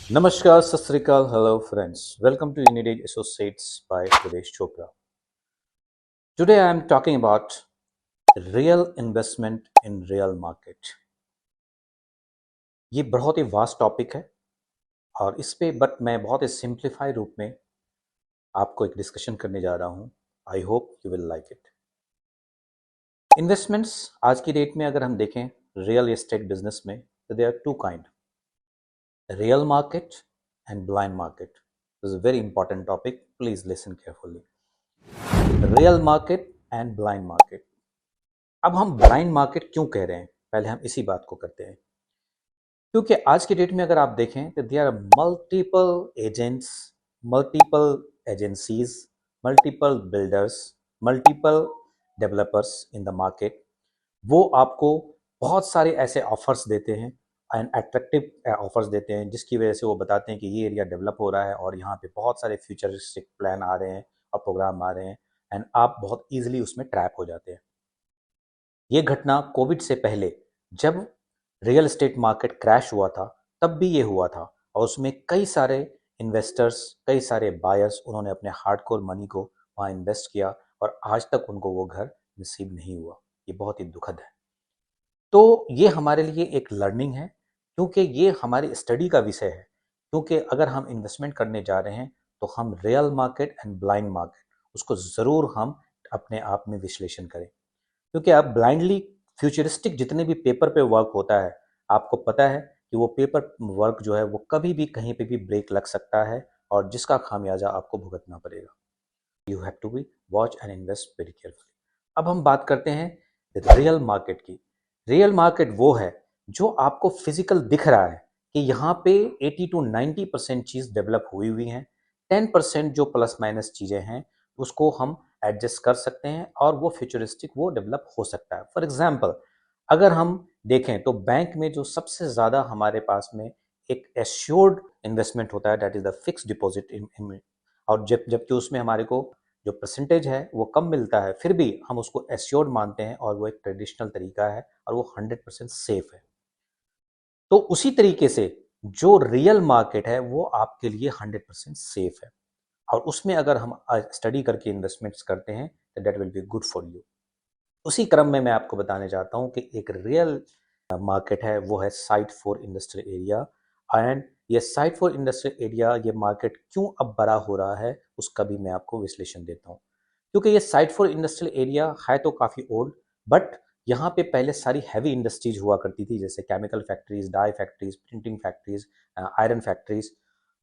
Namaskar, Sat Sri Akal, hello friends. Welcome to Unidage Associates by Pradesh Chopra. Today I am talking about real investment in real market. ये बहुत ही vast topic है और इस पे but मैं बहुत ही simplify रूप में आपको एक डिस्कशन करने जा रहा हूँ. I hope you will like it. Investments आज की डेट में अगर हम देखें रियल एस्टेट बिजनेस में तो they are two kind, real market and blind market. This is a very important topic. Please listen carefully. Real market and blind market. अब हम ब्लाइंड मार्केट क्यों कह रहे हैं, पहले हम इसी बात को करते हैं. क्योंकि आज की डेट में अगर आप देखें तो there are multiple agents, multiple agencies, multiple builders, multiple developers in the market. वो आपको बहुत सारे ऐसे ऑफर्स देते हैं एंड अट्रैक्टिव ऑफर्स देते हैं जिसकी वजह से वो बताते हैं कि ये एरिया डेवलप हो रहा है और यहाँ पे बहुत सारे फ्यूचरिस्टिक प्लान आ रहे हैं और प्रोग्राम आ रहे हैं एंड आप बहुत ईजिली उसमें ट्रैप हो जाते हैं. ये घटना कोविड से पहले जब रियल एस्टेट मार्केट क्रैश हुआ था तब भी ये हुआ था और उसमें कई सारे इन्वेस्टर्स, कई सारे बायर्स, उन्होंने अपने हार्डकोर मनी को वहाँ इन्वेस्ट किया और आज तक उनको वो घर नसीब नहीं हुआ. ये बहुत ही दुखद है. तो ये हमारे लिए एक लर्निंग है क्योंकि ये हमारी स्टडी का विषय है. क्योंकि अगर हम इन्वेस्टमेंट करने जा रहे हैं तो हम real market and blind market उसको ज़रूर हम अपने आप में विश्लेषण करें. क्योंकि आप ब्लाइंडली फ्यूचरिस्टिक जितने भी पेपर पे वर्क होता है, आपको पता है कि वो पेपर वर्क जो है वो कभी भी कहीं पे भी ब्रेक लग सकता है और जिसका खामियाजा आपको भुगतना पड़ेगा. You have to be watch and invest very carefully. अब हम बात करते हैं रियल मार्केट की. रियल मार्केट वो है जो आपको फिजिकल दिख रहा है कि यहाँ पे 80 to 90% चीज़ डेवलप हुई हुई हैं. 10% जो प्लस माइनस चीज़ें हैं उसको हम एडजस्ट कर सकते हैं और वो फ्यूचरिस्टिक वो डेवलप हो सकता है. फॉर एग्जांपल अगर हम देखें तो बैंक में जो सबसे ज़्यादा हमारे पास में एक एश्योर्ड इन्वेस्टमेंट होता है that is the fix deposit in. और जबकि उसमें हमारे को जो परसेंटेज है वो कम मिलता है फिर भी हम उसको एश्योर्ड मानते हैं और वो एक ट्रेडिशनल तरीका है और वो 100% सेफ है. तो उसी तरीके से जो रियल मार्केट है वो आपके लिए 100% सेफ है और उसमें अगर हम स्टडी करके इन्वेस्टमेंट्स करते हैं तो that will be good for you. उसी क्रम में मैं आपको बताने चाहता हूँ कि एक रियल मार्केट है वो है site for industrial area. And ये साइट फॉर इंडस्ट्रियल एरिया, ये मार्केट क्यों अब बड़ा हो रहा है उसका भी मैं आपको विश्लेषण देता हूँ. क्योंकि ये साइट फॉर इंडस्ट्रियल एरिया है तो काफ़ी ओल्ड, बट यहाँ पे पहले सारी हैवी इंडस्ट्रीज हुआ करती थी जैसे chemical factories, dye factories, printing factories, iron factories.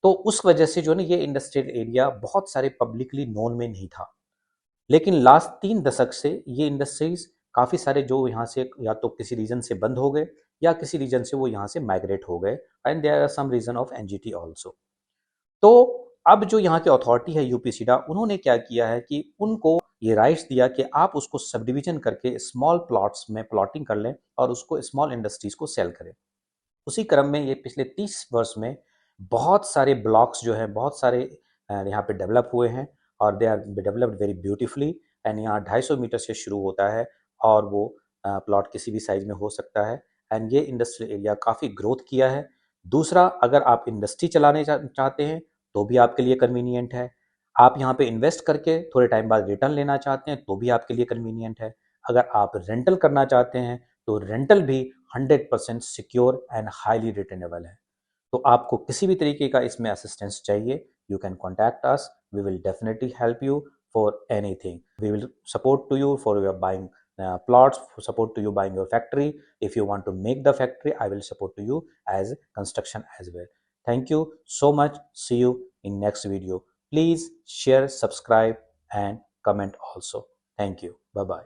तो उस वजह से जो है ना ये इंडस्ट्रियल एरिया बहुत सारे पब्लिकली नोन में नहीं था. लेकिन लास्ट 3 दशक से ये इंडस्ट्रीज काफ़ी सारे जो यहाँ से या तो किसी रीजन से बंद हो गए या किसी रीजन से वो यहाँ से माइग्रेट हो गए and there are some reason of NGT also. तो अब जो यहाँ की अथॉरिटी है यूपीसीडा, उन्होंने क्या किया है कि उनको ये राइट्स दिया कि आप उसको सब डिवीजन करके स्मॉल प्लॉट्स में प्लॉटिंग कर लें और उसको स्मॉल इंडस्ट्रीज को सेल करें. उसी क्रम में ये पिछले 30 वर्ष में बहुत सारे ब्लॉक्स जो हैं बहुत सारे यहाँ पे डेवलप हुए हैं और they are developed very beautifully. And यहाँ 250 मीटर से शुरू होता है और वो प्लॉट किसी भी साइज में हो सकता है. एंड ये इंडस्ट्रियल एरिया काफ़ी ग्रोथ किया है. दूसरा, अगर आप इंडस्ट्री चलाने चाहते हैं तो भी आपके लिए कन्वीनियंट है. आप यहाँ पे इन्वेस्ट करके थोड़े टाइम बाद रिटर्न लेना चाहते हैं तो भी आपके लिए कन्वीनियंट है. अगर आप रेंटल करना चाहते हैं तो रेंटल भी 100% सिक्योर एंड हाईली रिटर्नेबल है. तो आपको किसी भी तरीके का इसमें असिस्टेंस चाहिए, you can contact us. We will definitely help you for anything. We will support to you for your buying plots, support to you buying your factory. If you want to make the factory, I will support to you as construction as well. Thank you so much. See you in next video. Please share, subscribe and comment also. Thank you. Bye bye.